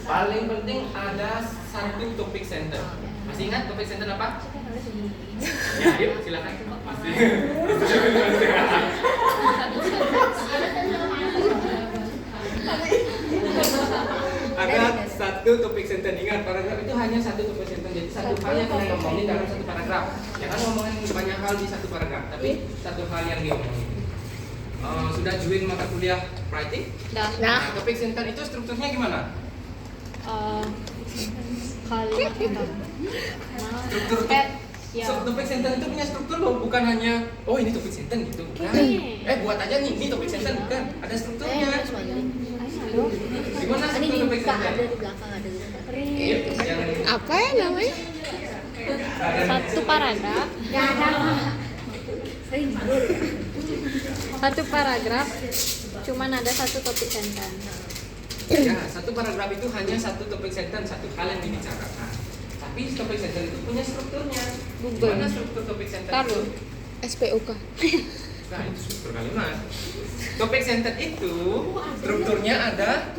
Paling penting ada satu topik center. Masih ingat topik center apa? Ya, yuk silakan. Ada satu topik center. Ingat, paragraf itu hanya satu topik center. Jadi satu hal yang kalian ngomongin dalam satu paragraf. Jangan ngomongin banyak hal di satu paragraf, tapi satu hal yang diomongin. Sudah join mata kuliah writing? Nah, topik center itu strukturnya gimana? Kalimat Struktur topik center itu punya struktur loh, bukan hanya ini topik center gitu. Bukan. Buat aja nih, ini topik center bukan. Ada strukturnya. Gimana struktur topik center? Ada di belakang, ada di depan. apa ya namanya? Satu paragraf. Satu paragraf cuman ada satu topik sentence. Ya, satu paragraf itu hanya satu topik sentence, satu hal yang dibicarakan. Tapi topik sentence itu punya strukturnya. Gimana struktur topik sentence? Taruh SPUK. Nah, itu struktur kalimat. Topik sentence itu strukturnya ada.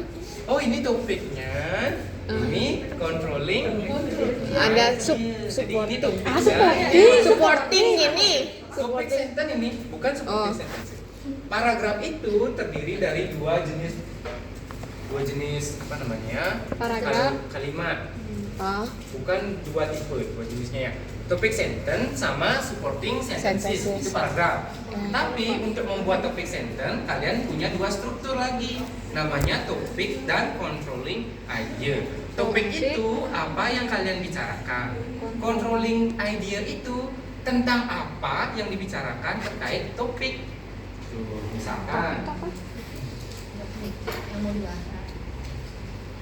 Ini topiknya. Ini controlling. Ada Jadi ini topiknya. supporting ini. Topik sentence ini bukan supporting sentence. Paragraf itu terdiri dari dua jenis apa namanya? Paragraf. Kalimat. Bukan dua jenisnya ya. Topik sentence sama supporting sentences itu paragraf. Tapi untuk membuat topik sentence kalian punya dua struktur lagi. Namanya topik dan controlling idea. Topik itu apa yang kalian bicarakan. Controlling idea itu tentang apa yang dibicarakan terkait topik.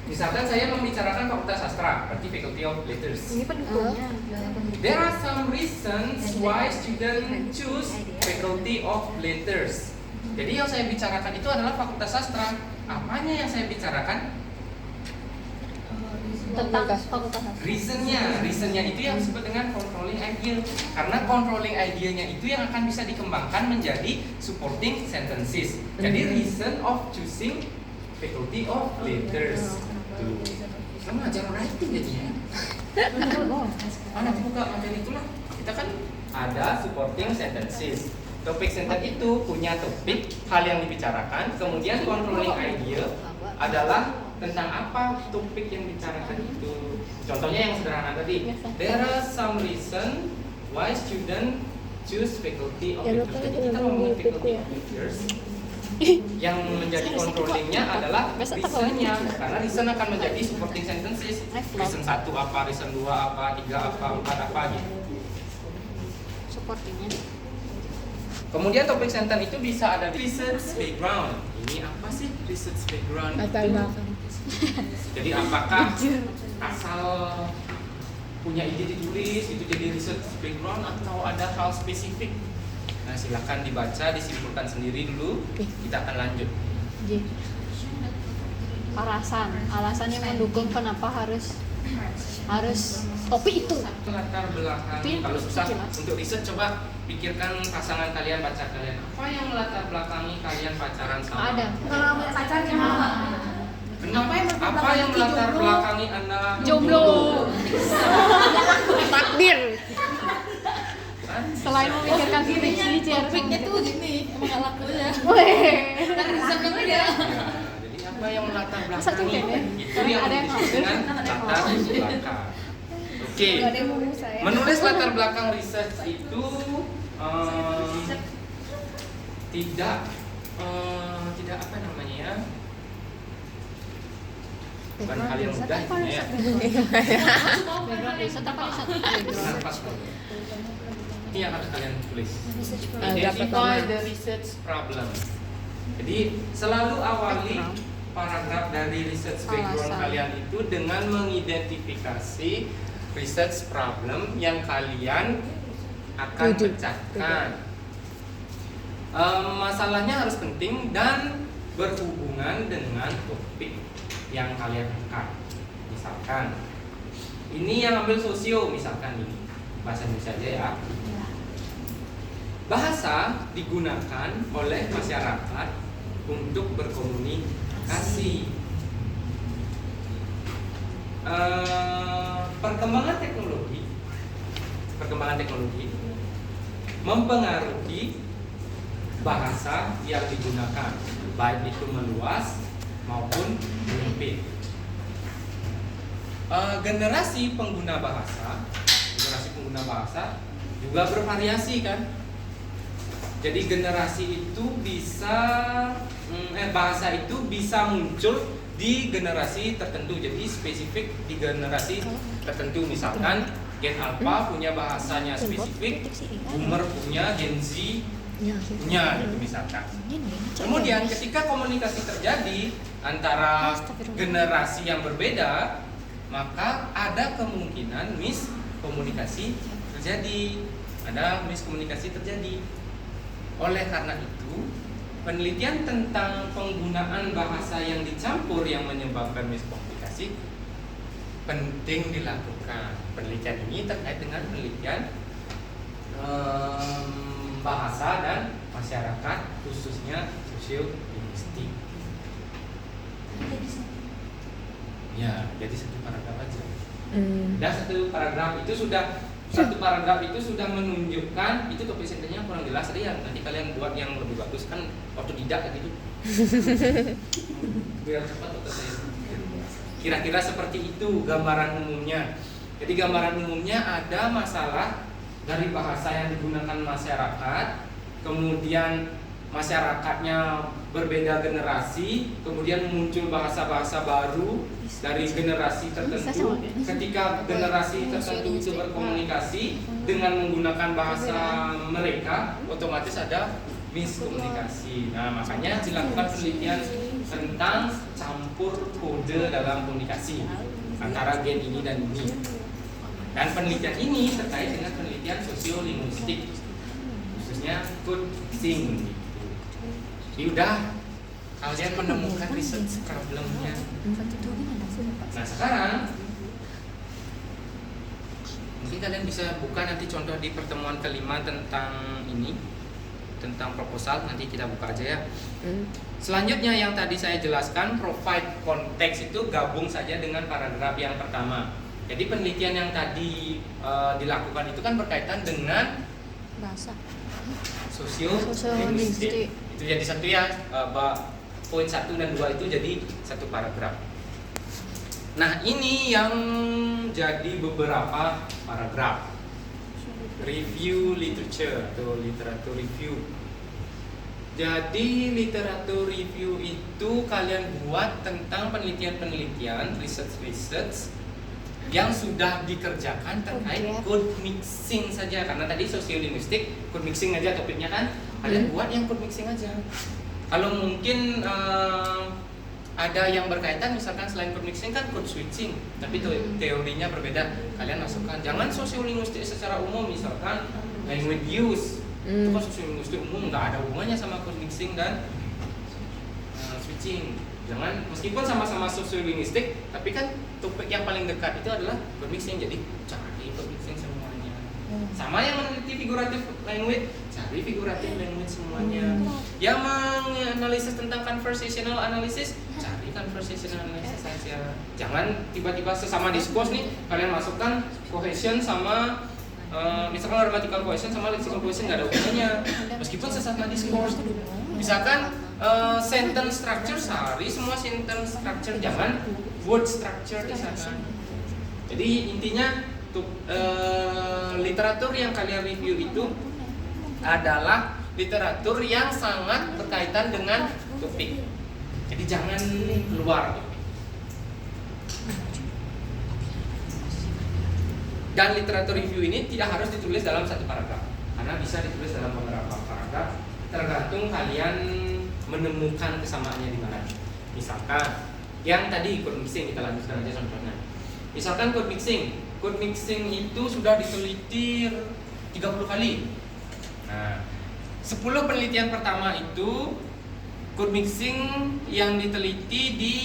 Misalkan saya membicarakan fakultas sastra, berarti Faculty of Letters. Ini pendukungnya. There are some reasons why students choose Faculty of Letters. Jadi yang saya bicarakan itu adalah fakultas sastra. Apanya yang saya bicarakan? Tentang fakultas sastra. Reasonnya itu yang disebut dengan controlling idea. Karena controlling idea-nya itu yang akan bisa dikembangkan menjadi supporting sentences. Jadi reason of choosing Faculty of Letters. Kamu ajar writing jadinya. Nanti buka materi itulah. Kita kan ada supporting sentences. Topik sentence itu punya topik, hal yang dibicarakan. Kemudian controlling idea adalah tentang apa topik yang dibicarakan itu. Contohnya yang sederhana tadi. There are some reason why student choose Faculty of Letters. Jadi kita ngomongin Faculty of Letters. Yang menjadi controllingnya adalah reasonnya, karena reason akan menjadi supporting sentences. Reason 1 apa, reason 2 apa, 3 apa, 4 apa gitu. Supportingnya. Kemudian topik sentence itu bisa ada research background. Ini apa sih research background itu? Jadi apakah asal punya ide ditulis itu jadi research background atau ada hal spesifik? Nah, silakan dibaca, disimpulkan sendiri dulu. Kita akan lanjut. Alasan yang mendukung kenapa harus topik itu. Latar belakang. Kalau susah untuk riset, coba pikirkan pasangan kalian, pacar kalian. Apa yang melatar belakangi kalian pacaran sama? Ada. Kalau pacar gimana? Apa yang melatar belakangi Anda Jomblo. Takdir. Selain memikirkan skripsi, Topiknya tuh gini, emang gak laku ya. kan riset kan dia. Jadi apa yang melatar belakangi itu yang disebut dengan latar belakang. Oke. Menulis latar belakang riset itu tidak apa namanya ya? Bukan hal yang mudah ya. Background riset apa riset? Ini yang harus kalian tulis. Identify the research problem. Jadi selalu awali paragraf dari research background kalian itu dengan mengidentifikasi research problem yang kalian akan pecahkan. Masalahnya harus penting dan berhubungan dengan topik yang kalian angkat. Misalkan ini yang ambil sosio, misalkan ini bahasa Indonesia aja ya. Bahasa digunakan oleh masyarakat untuk berkomunikasi. perkembangan teknologi mempengaruhi bahasa yang digunakan, baik itu meluas maupun menyempit. Generasi pengguna bahasa juga bervariasi kan. Jadi generasi itu bahasa itu bisa muncul di generasi tertentu. Jadi spesifik di generasi tertentu. Misalkan Gen Alpha punya bahasanya spesifik, Boomer punya, Gen Z punya gitu misalkan. Kemudian ketika komunikasi terjadi antara generasi yang berbeda, maka ada kemungkinan miskomunikasi terjadi. Oleh karena itu, penelitian tentang penggunaan bahasa yang dicampur yang menyebabkan miskomunikasi penting dilakukan. Penelitian ini terkait dengan penelitian bahasa dan masyarakat, khususnya sosiolinguistik. Ya, jadi satu paragraf aja. Dan satu paragraf itu sudah menunjukkan itu topik sentennya kurang jelas. Tadi yang nanti kalian buat yang lebih bagus kan otodidak gitu. Biar cepat atau saya. Kira-kira seperti itu gambaran umumnya. Jadi gambaran umumnya ada masalah dari bahasa yang digunakan masyarakat, kemudian masyarakatnya berbeda generasi, kemudian muncul bahasa-bahasa baru dari generasi tertentu. Ketika generasi tertentu itu berkomunikasi dengan menggunakan bahasa mereka, otomatis ada miskomunikasi. Nah, makanya dilakukan penelitian tentang campur kode dalam komunikasi antara gen ini dan ini. Dan penelitian ini terkait dengan penelitian sosiolinguistik, khususnya code mixing. Jadi udah kalian menemukan research problemnya. Nah sekarang mungkin kalian bisa buka nanti contoh di pertemuan kelima tentang ini, tentang proposal. Nanti kita buka aja ya. Selanjutnya yang tadi saya jelaskan, provide konteks itu gabung saja dengan paragraf yang pertama. Jadi penelitian yang tadi dilakukan itu kan berkaitan dengan bahasa sosiolinguistik. Itu jadi satu ya, poin 1 dan 2 itu jadi satu paragraf. Nah ini yang jadi beberapa paragraf. Review literature atau literatur review. Jadi literatur review itu kalian buat tentang penelitian-penelitian, research yang sudah dikerjakan terkait code mixing saja. Karena tadi sosiolinguistik, code mixing aja topiknya kan. Kalian buat yang code mixing aja. Kalau mungkin ada yang berkaitan, misalkan selain code mixing kan code switching, tapi teorinya berbeda. Kalian masukkan. Jangan sosiolinguistik secara umum, misalkan language use. Itu kan sosiolinguistik umum, nggak ada hubungannya sama code mixing dan switching. Jangan, meskipun sama-sama sosiolinguistik, tapi kan topik yang paling dekat itu adalah code mixing. Jadi cari code mixing semuanya. Sama yang meneliti figuratif language, cari figuratif language semuanya. Yang menganalisis tentang conversational analysis, cari conversational analysis saja. Jangan tiba-tiba sesama discourse nih kalian masukkan cohesion sama misalkan grammatical cohesion sama lexical cohesion, nggak ada hubungannya. Meskipun sesama discourse. Misalkan sentence structure, cari semua sentence structure, jangan word structure di sana. Jadi intinya literatur yang kalian review itu adalah literatur yang sangat berkaitan dengan topik. Jadi jangan keluar topik. Dan literatur review ini tidak harus ditulis dalam satu paragraf, karena bisa ditulis dalam beberapa paragraf, tergantung kalian menemukan kesamaannya di mana. Misalkan yang tadi code mixing, kita lanjutkan aja contohnya. Misalkan code mixing itu sudah diteliti 30 kali. Nah, 10 penelitian pertama itu code mixing yang diteliti di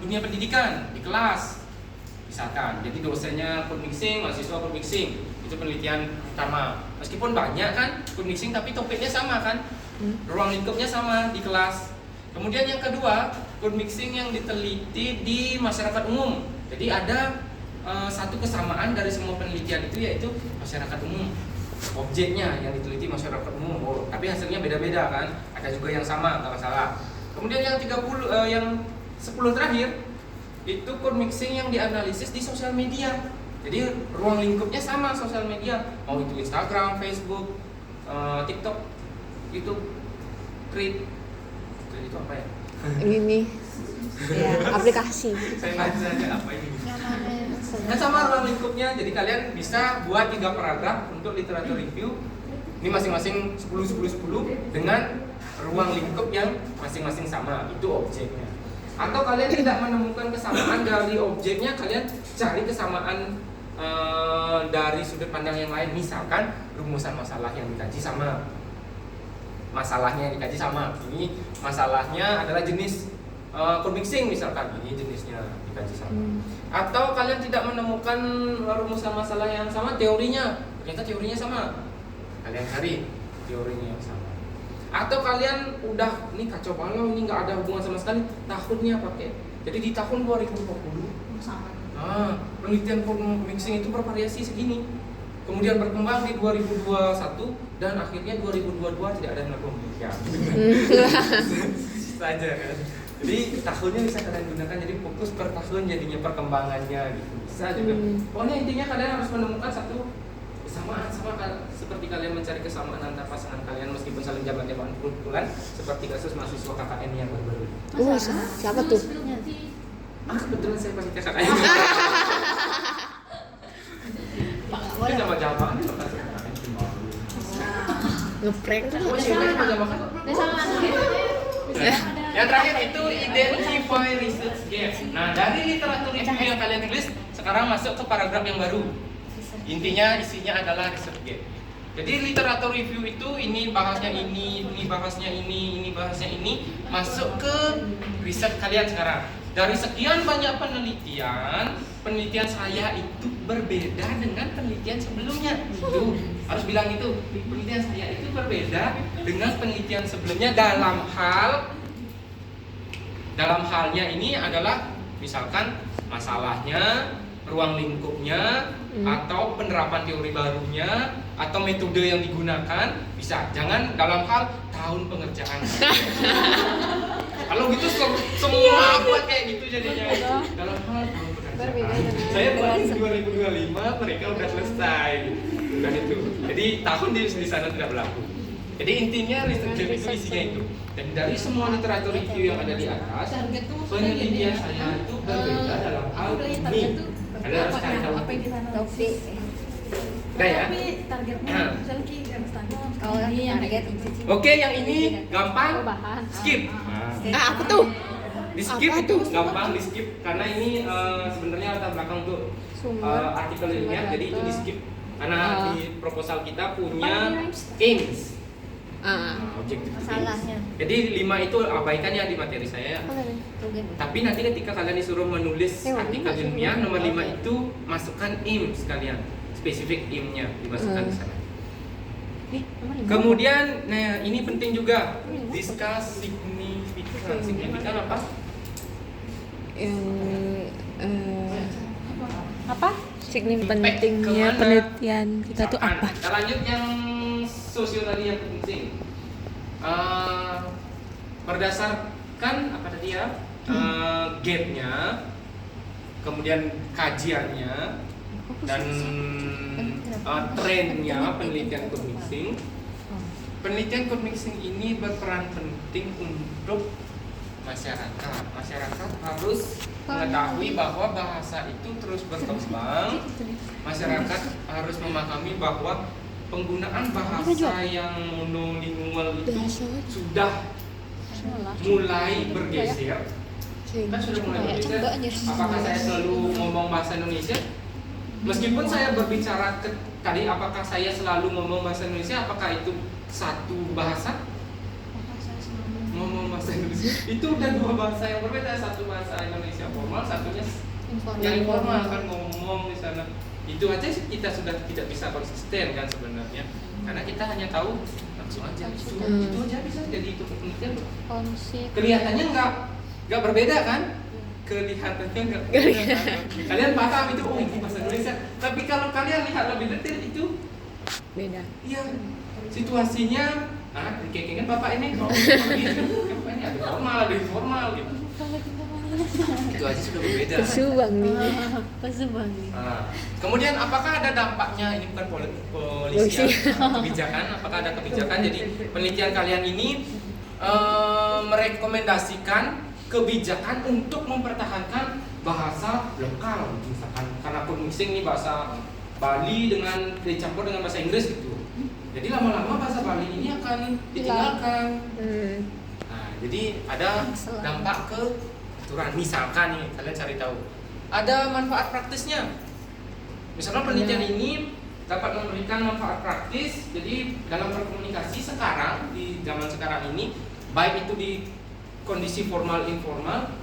dunia pendidikan, di kelas. Misalkan, jadi dosennya code mixing, mahasiswa code mixing, itu penelitian pertama. Meskipun banyak kan code mixing, tapi topiknya sama kan, ruang lingkupnya sama di kelas. Kemudian yang kedua, code mixing yang diteliti di masyarakat umum. Jadi ada satu kesamaan dari semua penelitian itu, yaitu masyarakat umum. Objeknya yang diteliti masyarakat umum, tapi hasilnya beda-beda kan. Ada juga yang sama, nggak masalah. Kemudian yang 10 terakhir itu code mixing yang dianalisis di sosial media. Jadi ruang lingkupnya sama sosial media, mau itu Instagram, Facebook, TikTok, YouTube, Thread itu apa ya? Ini ya aplikasi. Saya baca saja apa ini. Nah, sama ruang lingkupnya. Jadi kalian bisa buat 3 paragraf untuk literatur review. Ini masing-masing 10 dengan ruang lingkup yang masing-masing sama, itu objeknya. Atau kalian tidak menemukan kesamaan dari objeknya, kalian cari kesamaan dari sudut pandang yang lain. Misalkan rumusan masalah yang dikaji sama, masalahnya yang dikaji sama. Ini masalahnya adalah jenis code mixing misalkan, ini jenisnya dikaji sama. Atau kalian tidak menemukan rumusan masalah yang sama, teorinya ternyata teorinya sama, kalian cari teorinya yang sama. Atau kalian udah ini kacau balau, ini nggak ada hubungan sama sekali, tahunnya pakai. Jadi di tahun 2020 sama. Penelitian code mixing itu bervariasi segini, kemudian berkembang di 2021 dan akhirnya 2022 tidak ada lagi penelitian. Saja kan. Jadi tahunnya bisa kalian gunakan, jadi fokus per tahun jadinya perkembangannya gitu. Bisa juga. Pokoknya intinya kalian harus menemukan satu kesamaan, sama seperti kalian mencari kesamaan antar pasangan kalian meskipun saling jabat-jabatan kebetulan, seperti kasus mahasiswa KKN yang baru-baru. Siapa tuh? Kebetulan saya panitia KKN. Ini jabat-jabatan Ngeprank tuh. Oh, siapa yang jabat-jabatan? Yang terakhir itu identify research gap. Nah, dari literatur review yang kalian tulis, sekarang masuk ke paragraf yang baru. Intinya isinya adalah research gap. Jadi literatur review itu ini bahasnya ini bahasnya ini bahasnya ini, masuk ke riset kalian sekarang. Dari sekian banyak penelitian saya itu berbeda dengan penelitian sebelumnya. Itu harus bilang itu. Penelitian saya itu berbeda dengan penelitian sebelumnya dalam halnya ini adalah misalkan masalahnya, ruang lingkupnya, atau penerapan teori barunya, atau metode yang digunakan. Bisa, jangan dalam hal tahun pengerjaan. Kalau gitu semua buat kayak gitu jadinya. Dalam hal tahun pengerjaan. Saya buat 2025, mereka udah selesai. Bukan itu. Jadi tahun di sana tidak berlaku. Jadi intinya research gap itu isinya itu. Dan dari semua literatur review yang ada di atas, penelitian saya itu berbeda dalam hal ini. Anda harus cari tahu. Topik. Udah ya? Tapi targetnya misalnya yang standar. Kalau yang target Oke, yang ini gampang. Skip. apa tuh? Di skip Apa itu tuh? gampang di skip karena ini sebenarnya latar belakang untuk artikel ilmiah, jadi itu di skip karena di proposal kita punya aims. Objektif Masalahnya. Jadi 5 itu abaikan yang di materi saya. Tapi nanti ketika kalian disuruh menulis artikel ilmiah nomor 5 itu masukkan aims kalian, spesifik aimnya dimasukkan di sana. Kemudian, nah ini penting juga, discuss signifikan. Signifikan apa? Apa? Pentingnya penelitian kita tuh apa? Kita lanjut yang sosio tadi yang penting. Berdasarkan apa tadi ya? Gap-nya, kemudian kajiannya, dan trennya penelitian code mixing. Penelitian code mixing ini berperan penting untuk masyarakat. Masyarakat harus mengetahui bahwa bahasa itu terus berkembang. Masyarakat harus memahami bahwa penggunaan bahasa yang monolingual itu sudah mulai bergeser. Kan sudah mulai bergeser. Apakah saya selalu ngomong bahasa Indonesia? Meskipun saya berbicara tadi, apakah saya selalu ngomong bahasa Indonesia? Apakah itu satu bahasa? Ngomong bahasa Indonesia itu udah 2 bahasa yang berbeda. Satu bahasa Indonesia formal, satunya yang informal kan ngomong di sana. Itu aja kita sudah tidak bisa konsisten kan sebenarnya, karena kita hanya tahu langsung aja itu aja bisa jadi itu penelitian. Kelihatannya enggak, Nggak berbeda kan? Kelihatannya nggak berbeda kan? Kalian paham itu, oh ini bahasa Indonesia. Tapi kalau kalian lihat lebih detail itu, Beda. iya, situasinya, kan bapak ini, bapak ini ada formal, ada informal gitu. Itu aja sudah berbeda. Kesuang nih. Kemudian apakah ada dampaknya? Ini bukan polisi ya, kebijakan. Apakah ada kebijakan? Jadi penelitian kalian ini merekomendasikan kebijakan untuk mempertahankan bahasa lokal, misalkan karena mixing ini bahasa Bali dengan dicampur dengan bahasa Inggris gitu. Jadi lama-lama bahasa Bali ini akan ditinggalkan. Nah, jadi ada dampak ke aturan. Misalkan nih, kalian cari tahu. Ada manfaat praktisnya. Misalkan penelitian ini dapat memberikan manfaat praktis. Jadi dalam berkomunikasi sekarang di zaman sekarang ini, baik itu di kondisi formal informal,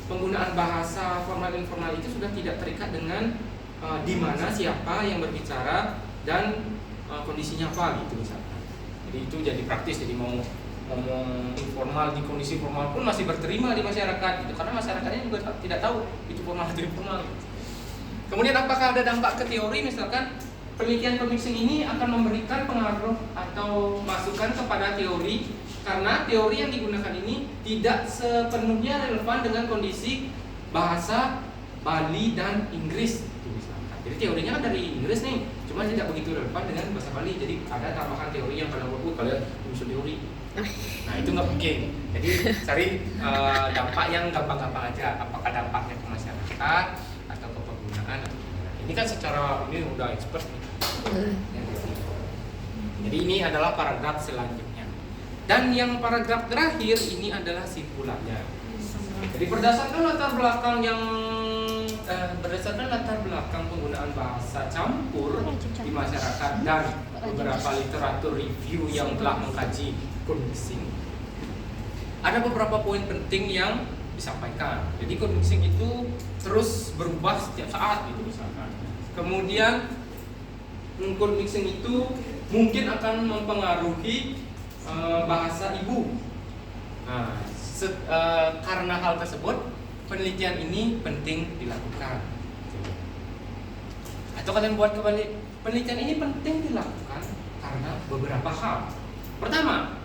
penggunaan bahasa formal informal itu sudah tidak terikat dengan di mana siapa yang berbicara dan kondisinya apa gitu misalkan. Jadi itu jadi praktis. Jadi mau ngomong informal di kondisi formal pun masih berterima di masyarakat gitu, karena masyarakatnya juga tidak tahu itu formal atau informal. Kemudian apakah ada dampak ke teori? Misalkan penelitian pemixing ini akan memberikan pengaruh atau masukan kepada teori, karena teori yang digunakan ini tidak sepenuhnya relevan dengan kondisi bahasa Bali dan Inggris gitu misalkan. Jadi teorinya kan dari Inggris nih, cuma tidak begitu relevan dengan bahasa Bali. Jadi ada tambahan teori yang kalian buat, kalian usul teori. Nah itu nggak mungkin. Jadi cari dampak yang gampang-gampang aja. Apakah dampaknya ke masyarakat atau ke penggunaan atau gimana. Ini kan secara ini udah expert nih. Jadi ini adalah paragraf selanjutnya. Dan yang paragraf terakhir ini adalah simpulannya. Jadi berdasarkan latar belakang penggunaan bahasa campur di masyarakat dan beberapa literatur review yang telah mengkaji code mixing, ada beberapa poin penting yang disampaikan. Jadi code mixing itu terus berubah setiap saat gitu misalkan. Kemudian code mixing itu mungkin akan mempengaruhi bahasa ibu. Nah, karena hal tersebut penelitian ini penting dilakukan. Atau kalian buat kembali, penelitian ini penting dilakukan karena beberapa hal. Pertama,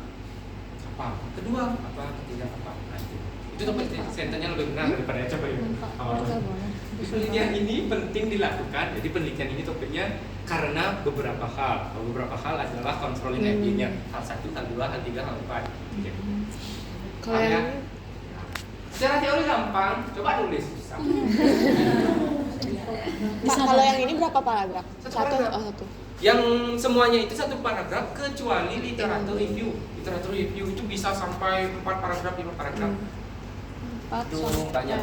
apa? Kedua, apa? Ketiga, apa? Nah, itu sentennya lebih benar daripada coba ya. Penelitian ini penting dilakukan. Jadi penelitian ini topiknya karena beberapa hal. Beberapa hal adalah controlling idea-nya. Hal 1, hal 2, hal 3, hal 4. Kalau yang secara teori gampang, coba tulis susah. kalau yang ini berapa paragraf? Satu. Paragraf. Oh, satu. Yang semuanya itu satu paragraf kecuali literatur review. Literatur review itu bisa sampai 4 paragraf, 5 paragraf. Itu banyak.